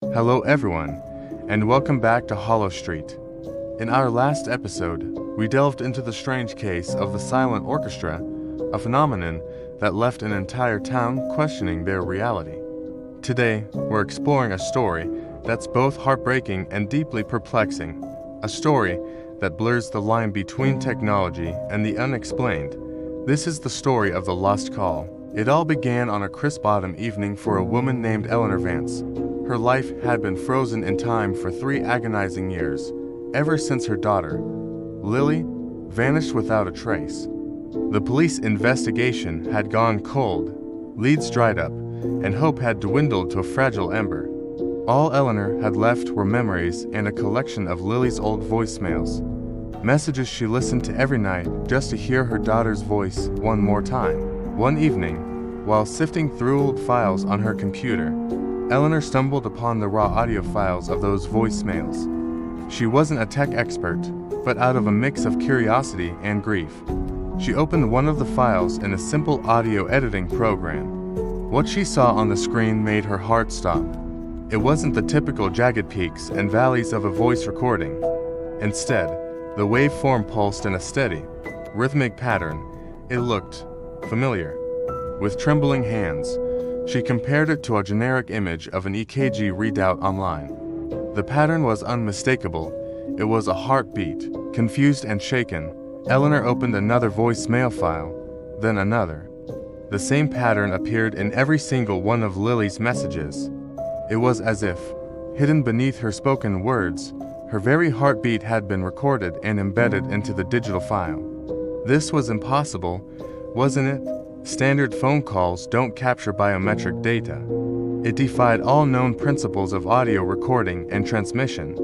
Hello everyone, and welcome back to Hollow Street. In our last episode, we delved into the strange case of the silent orchestra, a phenomenon that left an entire town questioning their reality. Today, we're exploring a story that's both heartbreaking and deeply perplexing, a story that blurs the line between technology and the unexplained. This is the story of the Lost Call. It all began on a crisp autumn evening for a woman named Eleanor Vance. Her life had been frozen in time for 3 agonizing years, ever since her daughter, Lily, vanished without a trace. The police investigation had gone cold, leads dried up, and hope had dwindled to a fragile ember. All Eleanor had left were memories and a collection of Lily's old voicemails, messages she listened to every night just to hear her daughter's voice one more time. One evening, while sifting through old files on her computer, Eleanor stumbled upon the raw audio files of those voicemails. She wasn't a tech expert, but out of a mix of curiosity and grief, she opened one of the files in a simple audio editing program. What she saw on the screen made her heart stop. It wasn't the typical jagged peaks and valleys of a voice recording. Instead, the waveform pulsed in a steady, rhythmic pattern. It looked familiar. With trembling hands, she compared it to a generic image of an EKG readout online. The pattern was unmistakable. It was a heartbeat. Confused and shaken, Eleanor opened another voicemail file, then another. The same pattern appeared in every single one of Lily's messages. It was as if, hidden beneath her spoken words, her very heartbeat had been recorded and embedded into the digital file. This was impossible, wasn't it? Standard phone calls don't capture biometric data. It defied all known principles of audio recording and transmission.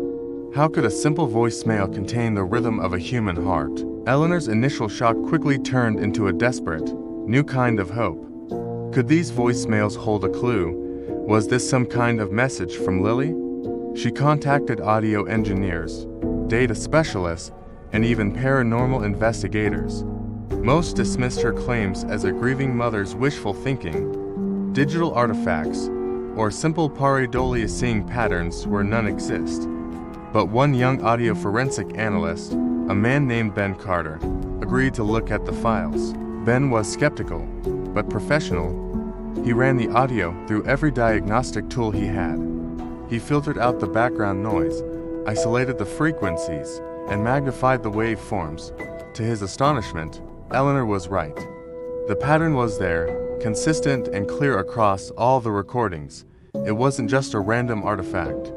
How could a simple voicemail contain the rhythm of a human heart? Eleanor's initial shock quickly turned into a desperate, new kind of hope. Could these voicemails hold a clue? Was this some kind of message from Lily? She contacted audio engineers, data specialists, and even paranormal investigators. Most dismissed her claims as a grieving mother's wishful thinking, digital artifacts, or simple pareidolia seeing patterns where none exist. But one young audio forensic analyst, a man named Ben Carter, agreed to look at the files. Ben was skeptical, but professional. He ran the audio through every diagnostic tool he had. He filtered out the background noise, isolated the frequencies, and magnified the waveforms. To his astonishment, Eleanor was right. The pattern was there, consistent and clear across all the recordings. It wasn't just a random artifact.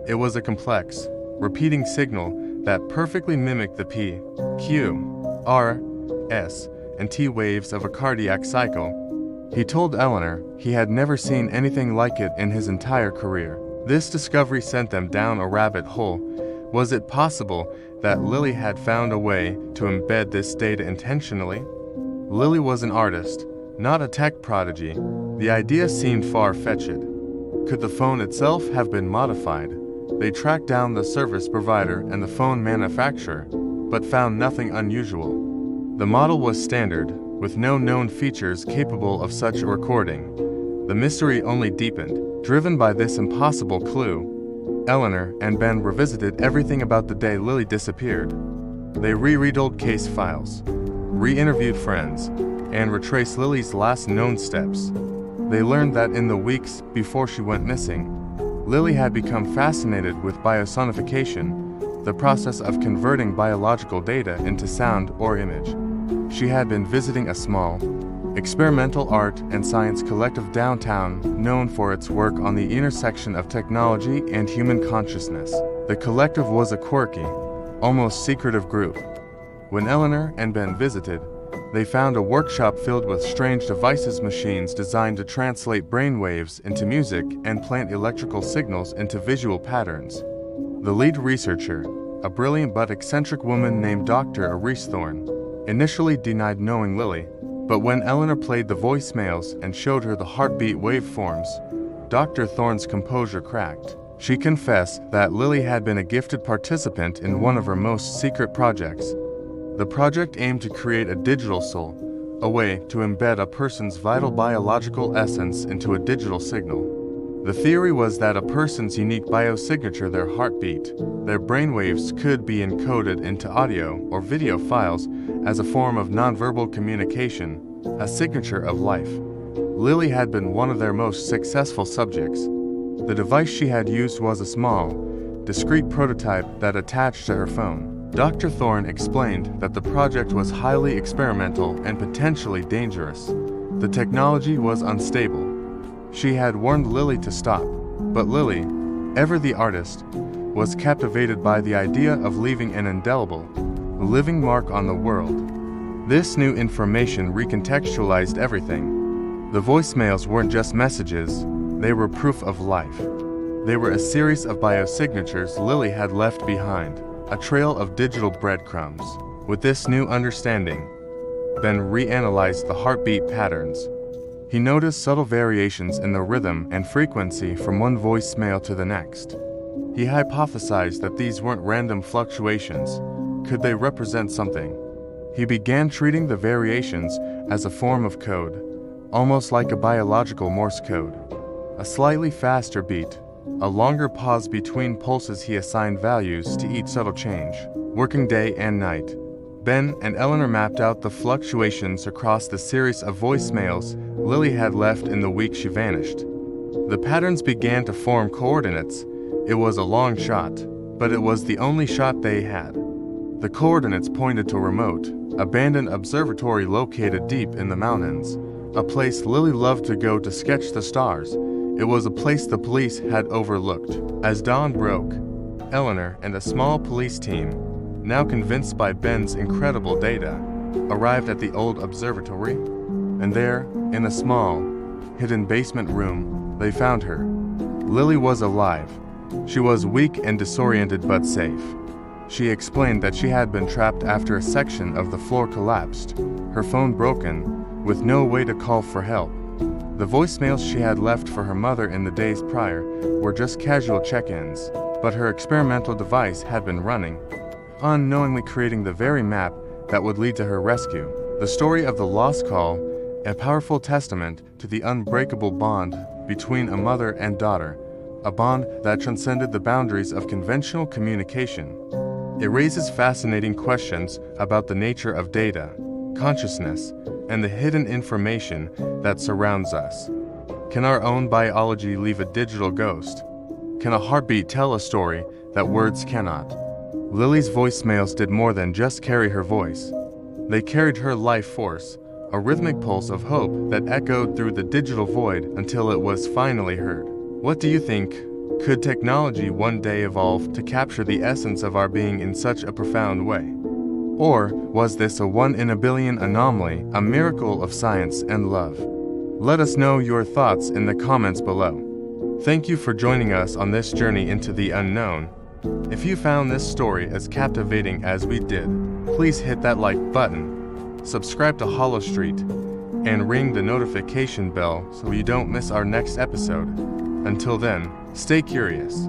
It was a complex, repeating signal that perfectly mimicked the P, Q, R, S, and T waves of a cardiac cycle. He told Eleanor he had never seen anything like it in his entire career. This discovery sent them down a rabbit hole. Was it possible that Lily had found a way to embed this data intentionally? Lily was an artist, not a tech prodigy. The idea seemed far-fetched. Could the phone itself have been modified? They tracked down the service provider and the phone manufacturer, but found nothing unusual. The model was standard, with no known features capable of such a recording. The mystery only deepened. Driven by this impossible clue, Eleanor and Ben revisited everything about the day Lily disappeared. They reread old case files, re-interviewed friends, and retraced Lily's last known steps. They learned that in the weeks before she went missing, Lily had become fascinated with biosonification, the process of converting biological data into sound or image. She had been visiting a small, experimental art and science collective downtown known for its work on the intersection of technology and human consciousness. The collective was a quirky, almost secretive group. When Eleanor and Ben visited, they found a workshop filled with strange devices, machines designed to translate brainwaves into music and plant electrical signals into visual patterns. The lead researcher, a brilliant but eccentric woman named Dr. Arise Thorne, initially denied knowing Lily. But when Eleanor played the voicemails and showed her the heartbeat waveforms, Dr. Thorne's composure cracked. She confessed that Lily had been a gifted participant in one of her most secret projects. The project aimed to create a digital soul, a way to embed a person's vital biological essence into a digital signal. The theory was that a person's unique biosignature, their heartbeat, their brainwaves could be encoded into audio or video files as a form of nonverbal communication, a signature of life. Lily had been one of their most successful subjects. The device she had used was a small, discreet prototype that attached to her phone. Dr. Thorne explained that the project was highly experimental and potentially dangerous. The technology was unstable. She had warned Lily to stop, but Lily, ever the artist, was captivated by the idea of leaving an indelible, living mark on the world. This new information recontextualized everything. The voicemails weren't just messages, they were proof of life. They were a series of biosignatures Lily had left behind, a trail of digital breadcrumbs. With this new understanding, Ben reanalyzed the heartbeat patterns. He noticed subtle variations in the rhythm and frequency from one voicemail to the next. He hypothesized that these weren't random fluctuations. Could they represent something? He began treating the variations as a form of code, almost like a biological Morse code. A slightly faster beat, a longer pause between pulses. He assigned values to each subtle change, working day and night. Ben and Eleanor mapped out the fluctuations across the series of voicemails Lily had left in the week she vanished. The patterns began to form coordinates. It was a long shot, but it was the only shot they had. The coordinates pointed to a remote, abandoned observatory located deep in the mountains, a place Lily loved to go to sketch the stars. It was a place the police had overlooked. As dawn broke, Eleanor and a small police team, now convinced by Ben's incredible data, arrived at the old observatory, and there, in a small, hidden basement room, they found her. Lily was alive. She was weak and disoriented but safe. She explained that she had been trapped after a section of the floor collapsed, her phone broken, with no way to call for help. The voicemails she had left for her mother in the days prior were just casual check-ins, but her experimental device had been running, unknowingly creating the very map that would lead to her rescue. The story of the lost call, a powerful testament to the unbreakable bond between a mother and daughter, a bond that transcended the boundaries of conventional communication. It raises fascinating questions about the nature of data, consciousness, and the hidden information that surrounds us. Can our own biology leave a digital ghost? Can a heartbeat tell a story that words cannot? Lily's voicemails did more than just carry her voice. They carried her life force, a rhythmic pulse of hope that echoed through the digital void until it was finally heard. What do you think? Could technology one day evolve to capture the essence of our being in such a profound way? Or was this a one in a billion anomaly, a miracle of science and love? Let us know your thoughts in the comments below. Thank you for joining us on this journey into the unknown. If you found this story as captivating as we did, please hit that like button, subscribe to Hollow Street, and ring the notification bell so you don't miss our next episode. Until then, stay curious.